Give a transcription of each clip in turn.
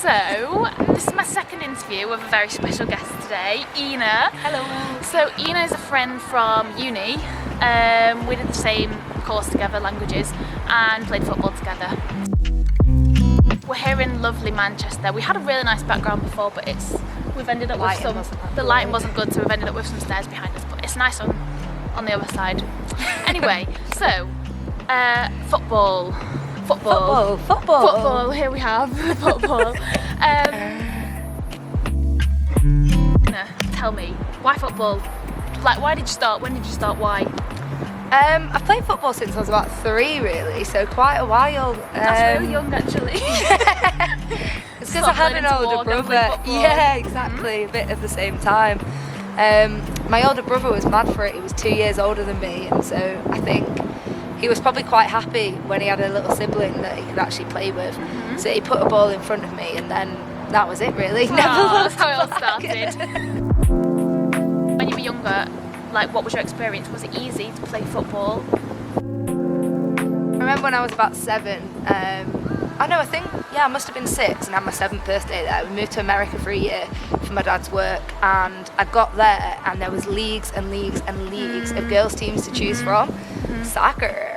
So, this is my second interview with a very special guest today, Ina. Hello. So, Ina is a friend from uni. We did the same course together, languages, and played football together. We're here in lovely Manchester. We had a really nice background before, but we've ended up with the lighting wasn't good, so we've ended up with some stairs behind us, but it's nice on the other side. Anyway, so football. Here we have football. Tell me, why football? Like, why did you start? When did you start? Why? I've played football since I was about 3, really, so quite a while. That's really young, actually. It's because I had an older brother. Yeah, exactly. A bit at the same time. My older brother was mad for it. He was 2 years older than me, and so I think he was probably quite happy when he had a little sibling that he could actually play with. Mm-hmm. So he put a ball in front of me, and then that was it, really. Aww, that's how it all started. When you were younger, like, what was your experience? Was it easy to play football? I remember when I was about 7. I must have been 6 and had my 7th birthday there. We moved to America for a year for my dad's work, and I got there and there was leagues and leagues and leagues of girls' teams to choose from. Soccer.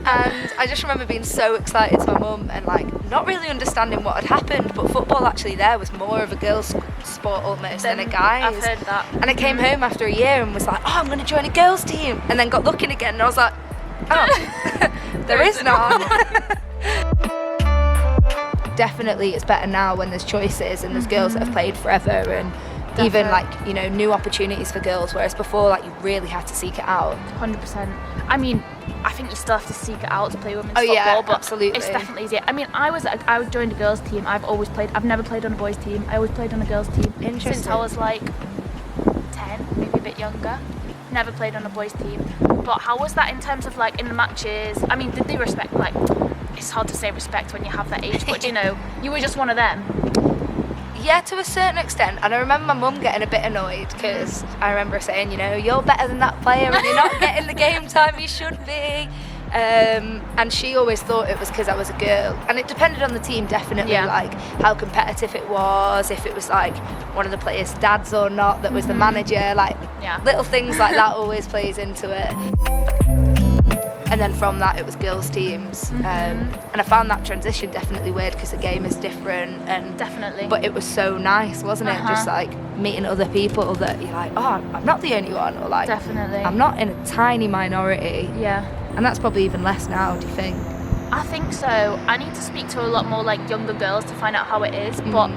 And I just remember being so excited to my mum and like not really understanding what had happened, but football actually there was more of a girls' sport almost than a guy's. I've heard that. And I came home after a year and was like, oh, I'm going to join a girls' team, and then got looking again and I was like, oh, there is none. Definitely it's better now when there's choices and there's girls that have played forever, and even like, you know, new opportunities for girls, whereas before, like, you really had to seek it out. 100%. I mean, I think you still have to seek it out to play women's football, yeah, but absolutely. It's definitely easier. I mean, I joined a girls' team. I've never played on a boys' team. I always played on a girls' team since I was like 10, maybe a bit younger. Never played on a boys' team. But how was that in terms of like in the matches? I mean, did they respect, like, it's hard to say respect when you have that age, but you know, you were just one of them. Yeah, to a certain extent. And I remember my mum getting a bit annoyed because I remember her saying, you know, you're better than that player and you're not getting the game time you should be. And she always thought it was because I was a girl. And it depended on the team, definitely, like how competitive it was, if it was like one of the players' dads or not that was the manager, like little things like that always plays into it. And then from that it was girls' teams, and I found that transition definitely weird because the game is different, and definitely. But it was so nice, wasn't it? Just like meeting other people that you're like, oh, I'm not the only one, or like, definitely, I'm not in a tiny minority. Yeah. And that's probably even less now. Do you think? I think so. I need to speak to a lot more like younger girls to find out how it is, but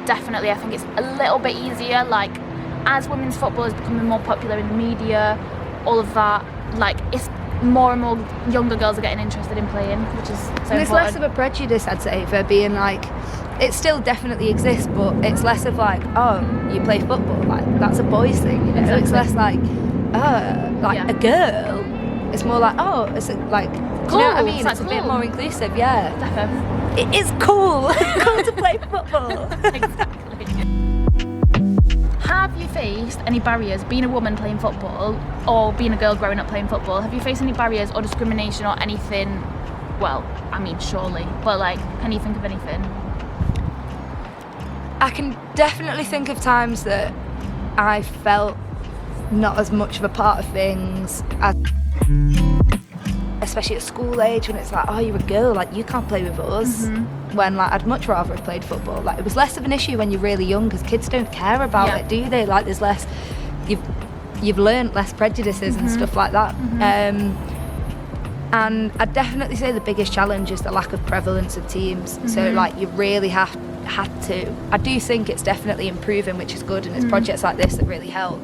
definitely I think it's a little bit easier. Like, as women's football is becoming more popular in the media, all of that, like, it's more and more younger girls are getting interested in playing, which is so important. And it's less of a prejudice, I'd say, for being like, it still definitely exists, but it's less of like, oh, you play football, like that's a boy's thing, you know. Exactly. It's less like, a girl. It's more like, oh, it's like, cool. Do you know what I mean? It's it's a cool. bit more inclusive, yeah. Definitely. It is cool. Cool to play football. Exactly. Have you faced any barriers being a woman playing football, or being a girl growing up playing football? Have you faced any barriers or discrimination or anything? Well, I mean, surely, but like, can you think of anything? I can definitely think of times that I felt not as much of a part of things, especially at school age, when it's like, oh, you're a girl, like you can't play with us. When like I'd much rather have played football. Like, it was less of an issue when you're really young because kids don't care about it, do they? Like, there's less, you've learned less prejudices and stuff like that. And I'd definitely say the biggest challenge is the lack of prevalence of teams. So like, you really had to. I do think it's definitely improving, which is good, and it's projects like this that really help.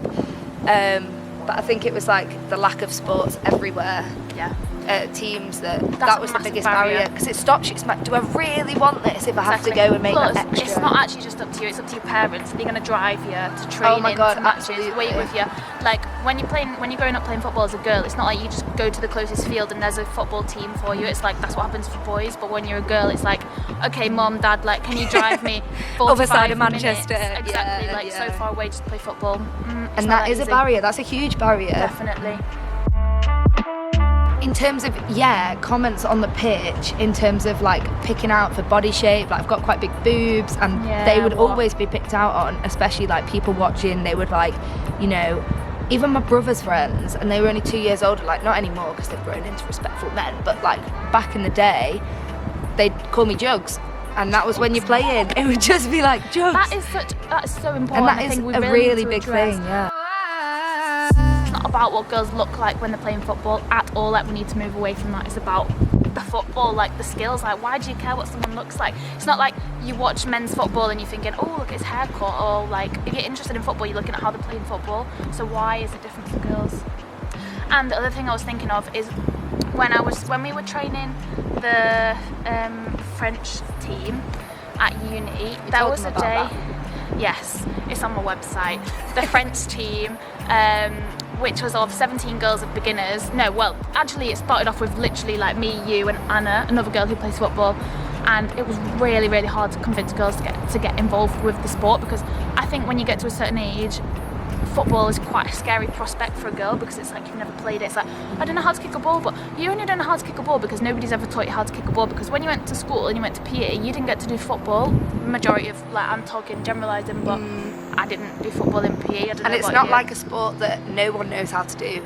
But I think it was like the lack of sports everywhere. Teams that was the biggest barrier, because it stops you. It's like, do I really want this if I have to go and make that extra? It's not actually just up to you, it's up to your parents. They're going to drive you to training, to matches, wait with you. Like, when you're growing up playing football as a girl, it's not like you just go to the closest field and there's a football team for you. It's like, that's what happens for boys. But when you're a girl, it's like, okay, mum, dad, like, can you drive me 45 other side of Manchester minutes? Exactly, so far away just to play football. And that is a barrier. That's a huge barrier. Definitely. in terms of, comments on the pitch, in terms of like picking out for body shape, like I've got quite big boobs, and they would always be picked out on, especially like people watching, they would like, you know, even my brother's friends, and they were only 2 years older, like not anymore because they've grown into respectful men, but like back in the day, they'd call me Jugs. And that was when you're playing. It would just be like, Jugs. That is so important. And that I is think we a really big address. thing, yeah. It's not about what girls look like when they're playing football at all. Like, we need to move away from that. It's about the football, like the skills. Like, why do you care what someone looks like? It's not like you watch men's football and you're thinking, oh, look at his haircut. Or like, if you're interested in football, you're looking at how they're playing football. So why is it different for girls? And the other thing I was thinking of is when we were training the French team at uni, there was a day. Yes, it's on my website. The French team, which was of 17 girls of beginners. No, well, actually it started off with literally like me, you and Anna, another girl who plays football. And it was really, really hard to convince girls to get involved with the sport, because I think when you get to a certain age, football is quite a scary prospect for a girl, because it's like you've never played it. It's like, I don't know how to kick a ball, but you only don't know how to kick a ball because nobody's ever taught you how to kick a ball, because when you went to school and you went to PE, you didn't get to do football. Majority of, like, I'm talking generalising, but I didn't do football in PE. And it's not like a sport that no one knows how to do,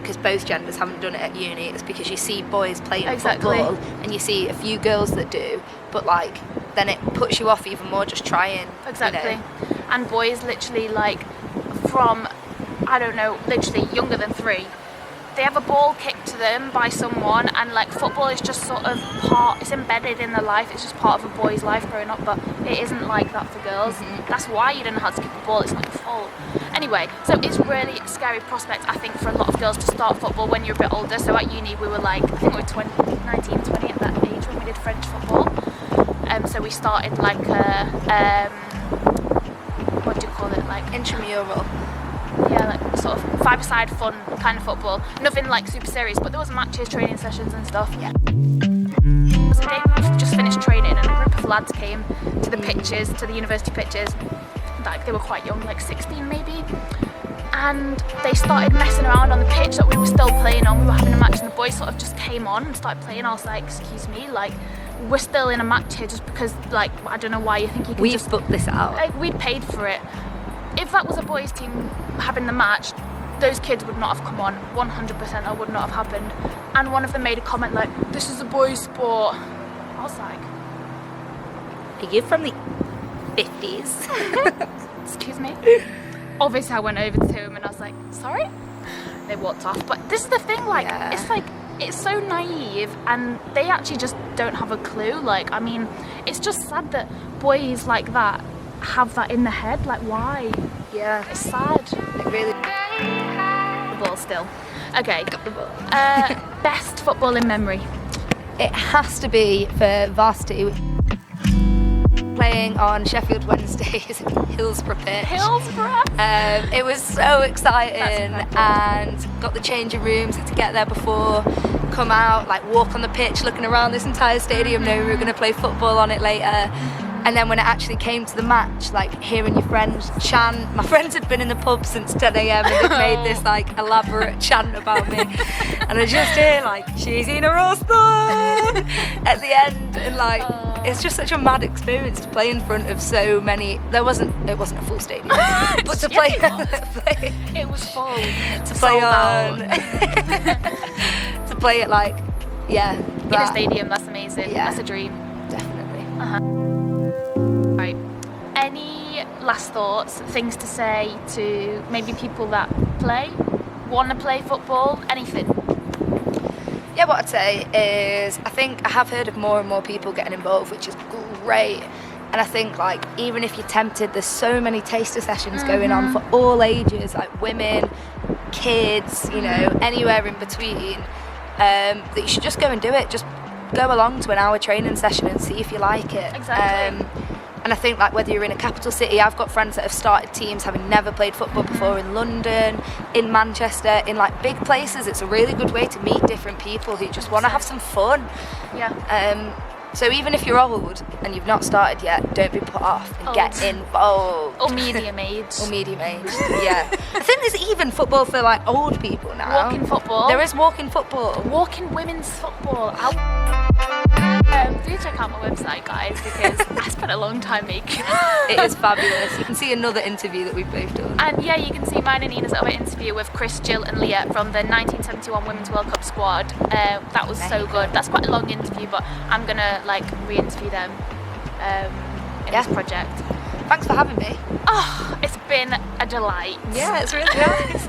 because both genders haven't done it at uni. It's because you see boys playing football and you see a few girls that do, but like then it puts you off even more just trying. Exactly. You know? And boys literally, like, from, I don't know, literally younger than 3, they have a ball kicked to them by someone, and like football is just sort of it's embedded in their life. It's just part of a boy's life growing up, but it isn't like that for girls. That's why you don't know how to kick a ball. It's not your fault. Anyway, so it's really a scary prospect, I think, for a lot of girls to start football when you're a bit older. So at uni we were like, I think we were 19, 20 at that age when we did French football. So we started like a what do you call it, like intramural, like sort of 5-a-side fun kind of football, nothing like super serious, but there was matches, training sessions and stuff. So they just finished training and a group of lads came to the pitches, to the university pitches, like they were quite young, like 16 maybe, and they started messing around on the pitch that we were still playing on. We were having a match and the boys sort of just came on and started playing. I was like, excuse me, like, we're still in a match here just because, like, I don't know why you think you can We've booked this out. Like, we'd paid for it. If that was a boys' team having the match, those kids would not have come on. 100% that would not have happened. And one of them made a comment like, this is a boys' sport. I was like, are you from the 50s? Excuse me? Obviously I went over to him and I was like, sorry? They walked off. But this is the thing, like, it's like, it's so naive, and they actually just don't have a clue. Like, I mean, it's just sad that boys like that have that in their head. Like, why? Yeah. It's sad. It really. The ball still. Okay. Got the ball. Best football in memory. It has to be for varsity. Playing on Sheffield Wednesday's Hillsborough pitch. Hillsborough? It was so exciting, and got the changing rooms, had to get there before, come out, like walk on the pitch, looking around this entire stadium, knowing we were going to play football on it later. And then when it actually came to the match, like hearing your friends chant, my friends had been in the pub since 10 a.m. and they'd made this like elaborate chant about me. And I just hear like, she's in a roster at the end, and like, it's just such a mad experience to play in front of so many. It wasn't a full stadium, but to play, it was full. To play on, to play it like, in a stadium. That's amazing. Yeah. That's a dream. Definitely. Right. Any last thoughts, things to say to maybe people that want to play football, anything? Yeah, what I'd say is, I think I have heard of more and more people getting involved, which is great. And I think, like, even if you're tempted, there's so many taster sessions going on for all ages, like women, kids, you know, anywhere in between, that you should just go and do it. Just go along to an hour training session and see if you like it. Exactly. And I think, like, whether you're in a capital city, I've got friends that have started teams having never played football before in London, in Manchester, in like big places. It's a really good way to meet different people who just want to have some fun. Yeah. So even if you're old and you've not started yet, don't be put off and get involved. Or medium age. Or medium age, yeah. I think there's even football for like old people now. Walking football. There is walking football. Walking women's football. Do check out my website, guys, because I spent a long time making it. Is fabulous. You can see another interview that we've both done. And yeah, you can see mine and Nina's other interview with Chris, Jill and Leah from the 1971 Women's World Cup squad. That was so good. That's quite a long interview, but I'm gonna like re-interview them in this project. Thanks for having me. Oh, it's been a delight. Yeah, it's really nice.